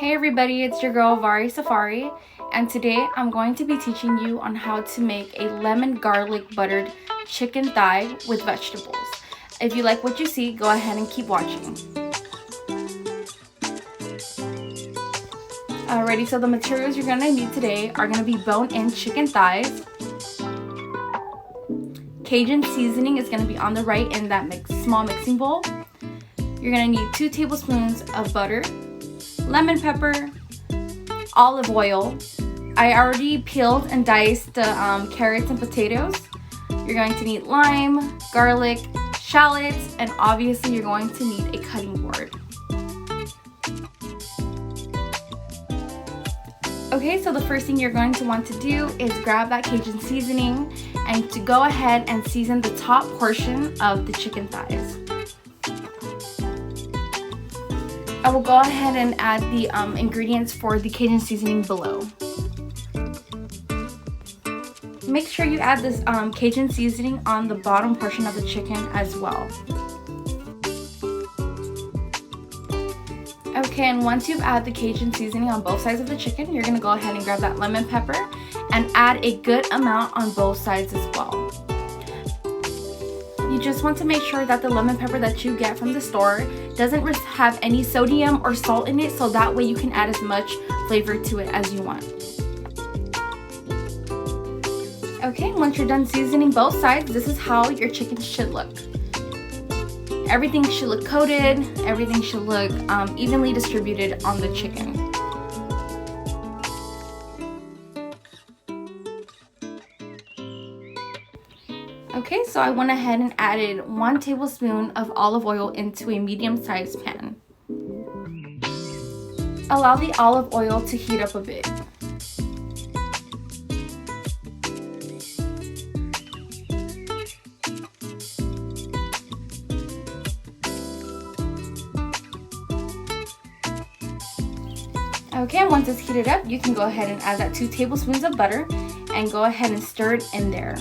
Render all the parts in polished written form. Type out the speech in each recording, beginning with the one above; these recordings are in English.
Hey everybody, it's your girl Vari Safari, and today I'm going to be teaching you on how to make a lemon garlic buttered chicken thigh with vegetables. If you like what you see, go ahead and keep watching. Alrighty, so the materials you're gonna need today are gonna be bone-in chicken thighs. Cajun seasoning is gonna be on the right in that small mixing bowl. You're gonna need 2 tablespoons of butter, lemon pepper, olive oil. I already peeled and diced the carrots and potatoes. You're going to need lime, garlic, shallots, and obviously you're going to need a cutting board. Okay, so the first thing you're going to want to do is grab that Cajun seasoning and to go ahead and season the top portion of the chicken thighs. I will go ahead and add the ingredients for the Cajun seasoning below. Make sure you add this Cajun seasoning on the bottom portion of the chicken as well. Okay, and once you've added the Cajun seasoning on both sides of the chicken, you're going to go ahead and grab that lemon pepper and add a good amount on both sides as well. You just want to make sure that the lemon pepper that you get from the store doesn't have any sodium or salt in it, so that way you can add as much flavor to it as you want. Okay, once you're done seasoning both sides, this is how your chicken should look. Everything should look coated, everything should look evenly distributed on the chicken. Okay, so I went ahead and added 1 tablespoon of olive oil into a medium-sized pan. Allow the olive oil to heat up a bit. Okay, and once it's heated up, you can go ahead and add that 2 tablespoons of butter and go ahead and stir it in there.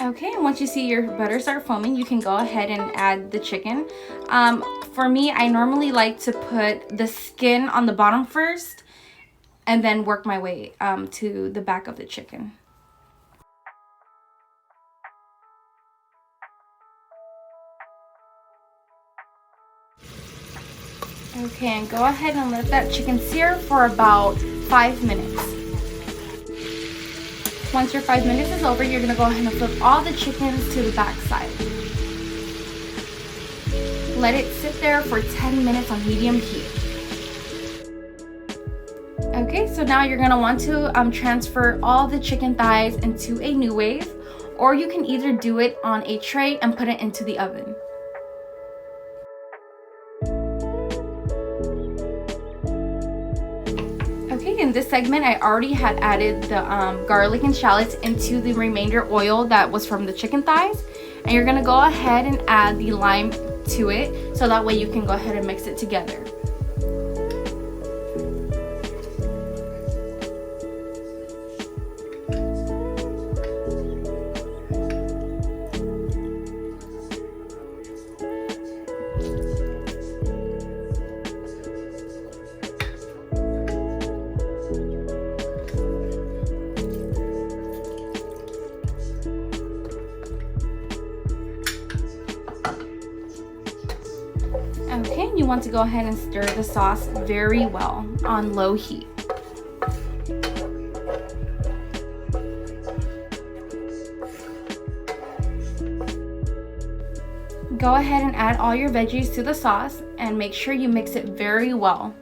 Okay, and once you see your butter start foaming, you can go ahead and add the chicken. For me, I normally like to put the skin on the bottom first and then work my way to the back of the chicken. Okay, and go ahead and let that chicken sear for about 5 minutes. Once your 5 minutes is over, you're going to go ahead and flip all the chickens to the back side. Let it sit there for 10 minutes on medium heat. Okay, so now you're going to want to transfer all the chicken thighs into a new wave, or you can either do it on a tray and put it into the oven. Okay, in this segment, I already had added the garlic and shallots into the remainder oil that was from the chicken thighs. And you're gonna go ahead and add the lime to it, so that way you can go ahead and mix it together. Okay, you want to go ahead and stir the sauce very well on low heat. Go ahead and add all your veggies to the sauce and make sure you mix it very well.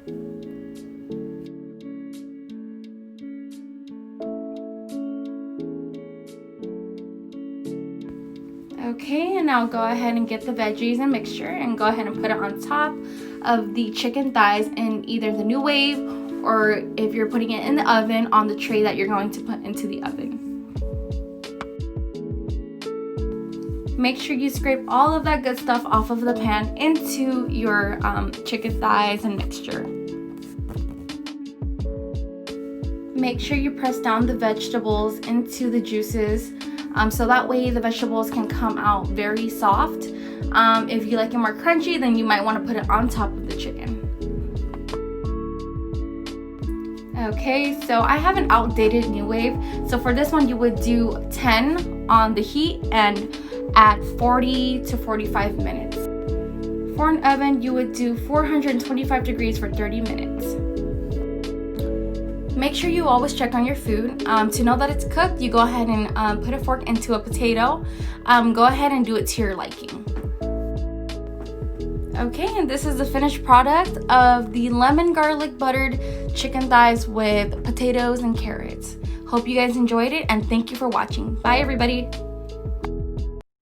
Okay, and now go ahead and get the veggies and mixture and go ahead and put it on top of the chicken thighs in either the new wave, or if you're putting it in the oven, on the tray that you're going to put into the oven. Make sure you scrape all of that good stuff off of the pan into your chicken thighs and mixture. Make sure you press down the vegetables into the juices so that way the vegetables can come out very soft. If you like it more crunchy, then you might want to put it on top of the chicken. Okay, so I have an outdated New Wave. So for this one, you would do 10 on the heat and at 40 to 45 minutes. For an oven, you would do 425 degrees for 30 minutes. Make sure you always check on your food. To know that it's cooked, you go ahead and put a fork into a potato. Go ahead and do it to your liking. Okay, and this is the finished product of the lemon garlic buttered chicken thighs with potatoes and carrots. Hope you guys enjoyed it, and thank you for watching. Bye everybody.